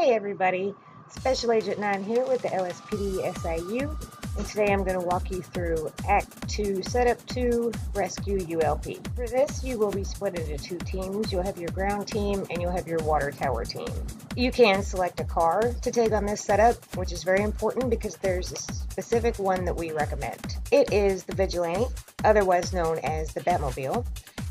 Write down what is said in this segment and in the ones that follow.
Hey everybody, Special Agent 9 here with the LSPD SIU, and today I'm going to walk you through Act 2, Setup 2, Rescue ULP. For this, you will be split into two teams. You'll have your ground team and you'll have your water tower team. You can select a car to take on this setup, which is very important because there's a specific one that we recommend. It is the Vigilante, otherwise known as the Batmobile.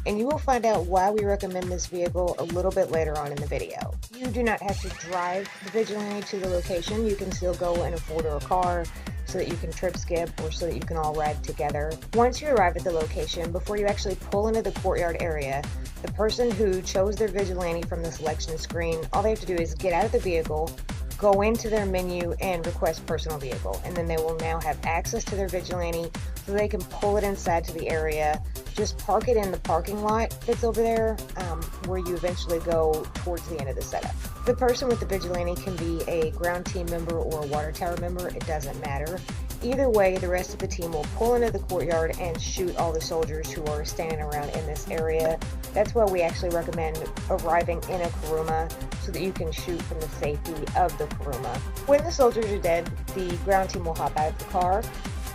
And you will find out why we recommend this vehicle a little bit later on in the video. You do not have to drive the Vigilante to the location. You can still go in a four-door car so that you can trip skip or so that you can all ride together. Once you arrive at the location, before you actually pull into the courtyard area, the person who chose their Vigilante from the selection screen, all they have to do is get out of the vehicle, go into their menu and request personal vehicle, and then they will now have access to their Vigilante so they can pull it inside to the area. Just park it in the parking lot that's over there where you eventually go towards the end of the setup. The person with the Vigilante can be a ground team member or a water tower member, it doesn't matter. Either way, the rest of the team will pull into the courtyard and shoot all the soldiers who are standing around in this area. That's why we actually recommend arriving in a Kuruma so that you can shoot from the safety of the Kuruma. When the soldiers are dead, the ground team will hop out of the car,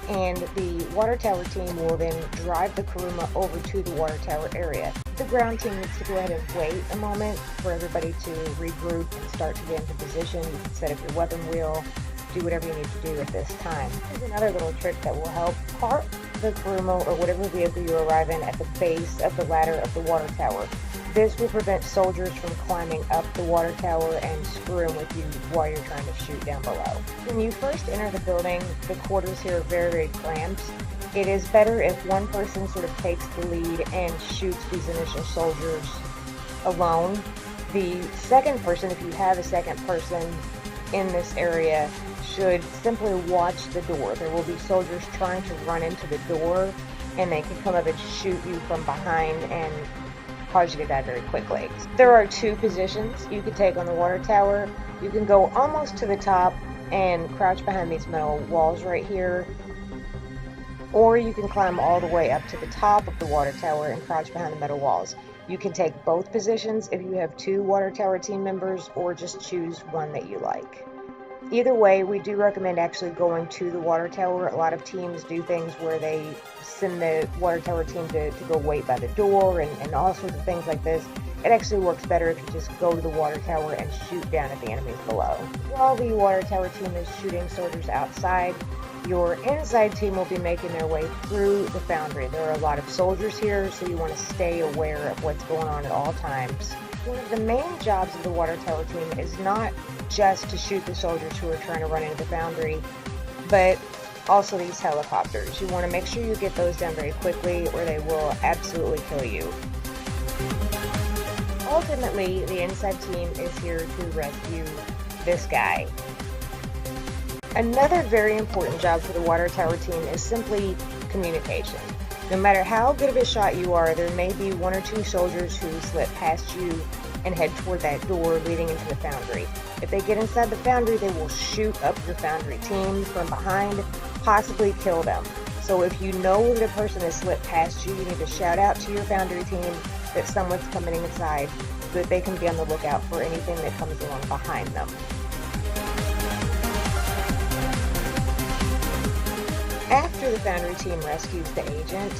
and the water tower team will then drive the Kuruma over to the water tower area. The ground team needs to go ahead and wait a moment for everybody to regroup and start to get into position. You can set up your weapon wheel, do whatever you need to do at this time. Here's another little trick that will help. Park the Kuruma or whatever vehicle you arrive in at the base of the ladder of the water tower. This will prevent soldiers from climbing up the water tower and screwing with you while you're trying to shoot down below. When you first enter the building, the quarters here are very, very cramped. It is better if one person sort of takes the lead and shoots these initial soldiers alone. The second person, if you have a second person in this area, should simply watch the door. There will be soldiers trying to run into the door, and they can come up and shoot you from behind and cause you to die very quickly. There are two positions you can take on the water tower. You can go almost to the top and crouch behind these metal walls right here, or you can climb all the way up to the top of the water tower and crouch behind the metal walls. You can take both positions if you have two water tower team members, or just choose one that you like. Either way, we do recommend actually going to the water tower. A lot of teams do things where they send the water tower team to go wait by the door and all sorts of things like this. It actually works better if you just go to the water tower and shoot down at the enemies below. While the water tower team is shooting soldiers outside, your inside team will be making their way through the foundry. There are a lot of soldiers here, so you want to stay aware of what's going on at all times. One of the main jobs of the water tower team is not just to shoot the soldiers who are trying to run into the foundry, but also these helicopters. You want to make sure you get those done very quickly or they will absolutely kill you. Ultimately, the inside team is here to rescue this guy. Another very important job for the water tower team is simply communication. No matter how good of a shot you are, there may be one or two soldiers who slip past you and head toward that door leading into the foundry. If they get inside the foundry, they will shoot up your foundry team from behind, possibly kill them. So if you know that a person has slipped past you, you need to shout out to your foundry team that someone's coming inside so that they can be on the lookout for anything that comes along behind them. After the foundry team rescues the agent,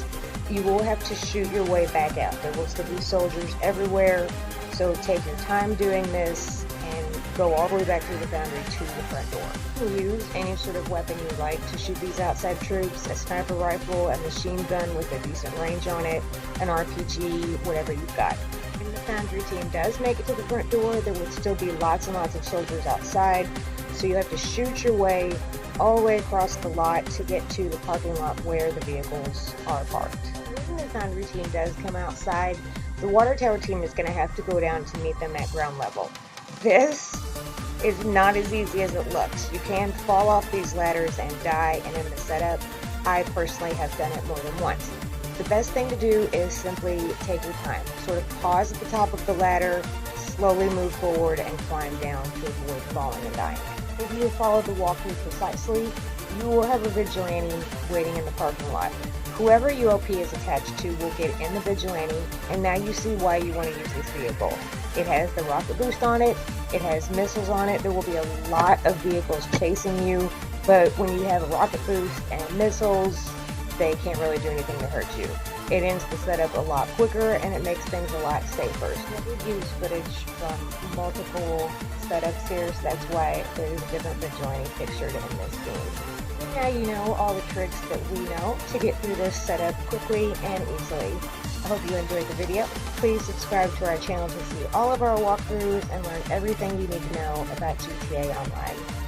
you will have to shoot your way back out. There will still be soldiers everywhere, so take your time doing this and go all the way back through the foundry to the front door. You can use any sort of weapon you like to shoot these outside troops: a sniper rifle, a machine gun with a decent range on it, an RPG, whatever you've got. When the foundry team does make it to the front door, there will still be lots and lots of soldiers outside, so you have to shoot your way all the way across the lot to get to the parking lot where the vehicles are parked. When the foundry team does come outside, the water tower team is going to have to go down to meet them at ground level. This is not as easy as it looks. You can fall off these ladders and die, and in the setup, I personally have done it more than once. The best thing to do is simply take your time. Sort of pause at the top of the ladder, slowly move forward, and climb down to avoid falling and dying. If you follow the walkthrough precisely, you will have a vigilante waiting in the parking lot. Whoever ULP is attached to will get in the vigilante, and now you see why you want to use this vehicle. It has the rocket boost on it, it has missiles on it. There will be a lot of vehicles chasing you, but when you have a rocket boost and missiles, they can't really do anything to hurt you. It ends the setup a lot quicker, and it makes things a lot safer. So I did use footage from multiple setups here, so that's why there's different vigilante pictured in this scene. Now you know all the tricks that we know to get through this setup quickly and easily. I hope you enjoyed the video. Please subscribe to our channel to see all of our walkthroughs and learn everything you need to know about GTA Online.